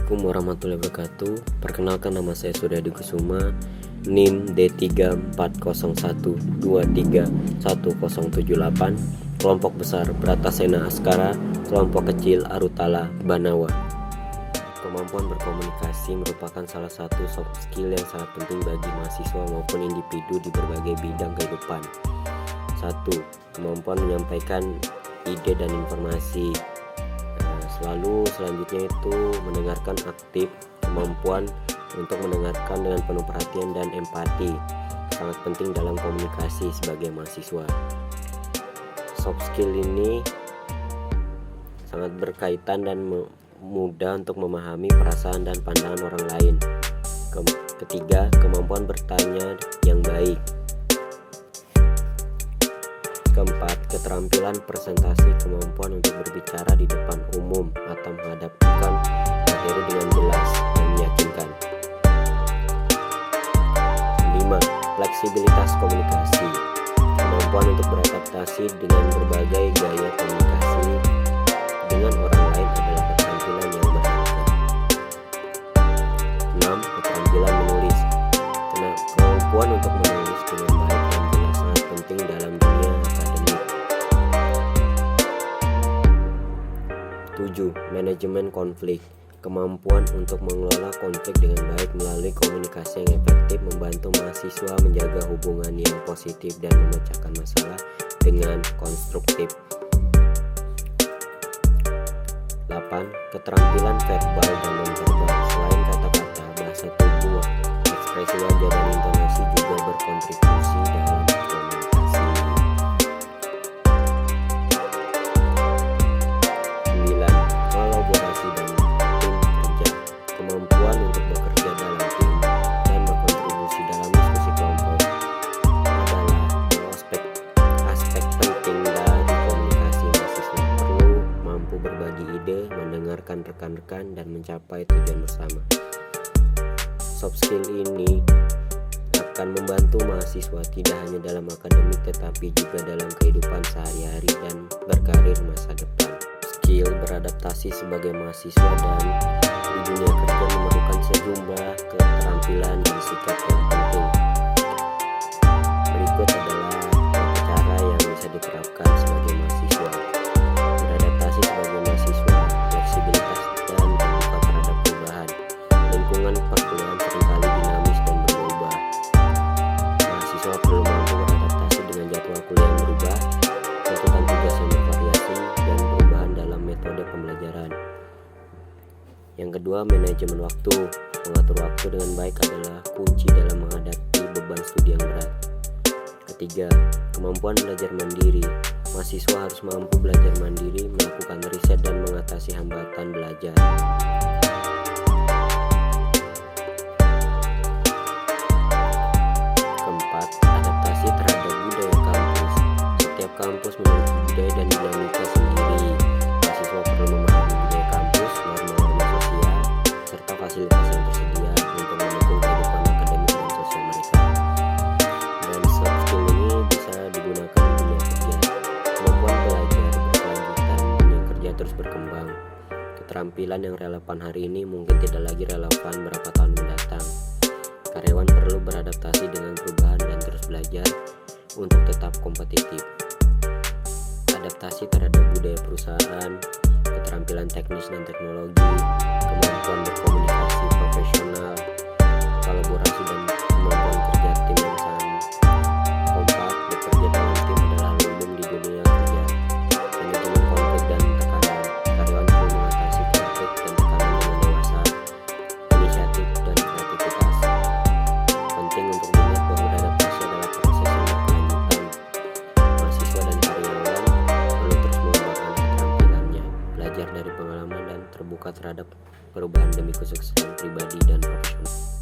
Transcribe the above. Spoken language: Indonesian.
Assalamualaikum warahmatullahi wabarakatuh. Perkenalkan, nama saya Suryadi Kusuma, NIM D3401231078, kelompok besar Bratasena Askara, kelompok kecil Arutala Banawa. Kemampuan berkomunikasi merupakan salah satu soft skill yang sangat penting bagi mahasiswa maupun individu di berbagai bidang kehidupan. 1. Kemampuan menyampaikan ide dan informasi. Selanjutnya itu mendengarkan aktif, kemampuan untuk mendengarkan dengan penuh perhatian dan empati, sangat penting dalam komunikasi sebagai mahasiswa. Soft skill ini sangat berkaitan dan mudah untuk memahami perasaan dan pandangan orang lain. Ketiga, kemampuan bertanya yang baik. Keempat, keterampilan presentasi, kemampuan untuk berbicara di depan umum atau menghadapkan materi dengan jelas dan meyakinkan. 5. Fleksibilitas komunikasi, kemampuan untuk beradaptasi dengan berbagai gaya komunikasi dengan orang lain adalah keterampilan yang berharga. 6. Keterampilan menulis, kemampuan untuk menulis dengan baik dan jelas sangat penting dalam dunia akademik. 7. Manajemen konflik, kemampuan untuk mengelola konflik dengan baik melalui komunikasi yang efektif, membantu mahasiswa menjaga hubungan yang positif dan memecahkan masalah dengan konstruktif. 8. Keterampilan verbal dan non-verbal, selain kata-kata, bahasa tubuh, ekspresi wajah dan intonasi juga berkontribusi dalam komunikasi. 9. Kolaborasi dan tim kerja, kemampuan untuk bekerja dalam tim dan berkontribusi dalam diskusi kelompok adalah aspek penting dari komunikasi. Mahasiswa perlu mampu berbagi ide, mendengarkan rekan-rekan, dan mencapai tujuan bersama. Soft skill ini akan membantu mahasiswa tidak hanya dalam akademik tetapi juga dalam kehidupan sehari-hari dan berkarir masa depan. Skill beradaptasi sebagai mahasiswa dan di dunia kerja memerlukan sejumlah keterampilan dan sikap yang penting. Berikut adalah cara yang bisa diterapkan sebagai mahasiswa. Beradaptasi sebagai mahasiswa, fleksibilitas dan terbuka terhadap perubahan. Lingkungan perkuliahan seringkali dinamis dan berubah. Mahasiswa perlu mampu beradaptasi dengan jadwal kuliah yang berubah, tuntutan tugas yang bervariasi, dan perubahan dalam metode pembelajaran. Yang kedua, manajemen waktu. Mengatur waktu dengan baik adalah kunci dalam menghadapi beban studi yang berat. Ketiga, kemampuan belajar mandiri. Mahasiswa harus mampu belajar mandiri, melakukan riset, dan mengatasi hambatan belajar. Keempat, adaptasi terhadap budaya kampus. Setiap kampus memiliki budaya dan dinamika sendiri. Mahasiswa perlu memahami budaya kampus, norma-norma sosial, serta fasilitas yang tersedia untuk mendukung kehidupan akademik dan sosial mereka. Dan soft skill ini bisa digunakan di dunia kerja. Kemampuan belajar berkelanjutan, dunia kerja terus berkembang. Keterampilan yang relevan hari ini mungkin tidak lagi relevan berapa tahun mendatang. Karyawan perlu beradaptasi dengan perubahan dan terus belajar untuk tetap kompetitif. Adaptasi terhadap budaya perusahaan, keterampilan teknis dan teknologi, kemampuan berkomunikasi profesional, kolaborasi dan kemampuan kerja tim yang sangat kompak. Bekerja dalam tim adalah umum di dunia kerja. Manajemen konflik dan tekanan, karyawan perlu mengatasi konflik dan tekanan dengan dewasa, inisiatif dan kreativitas. Penting untuk diingat bahwa beradaptasi adalah proses yang berkelanjutan. Mahasiswa dan karyawan perlu terus mengembangkan keterampilannya, belajar dari pengalaman, dan terbuka terhadap perubahan demi kesuksesan pribadi dan profesional.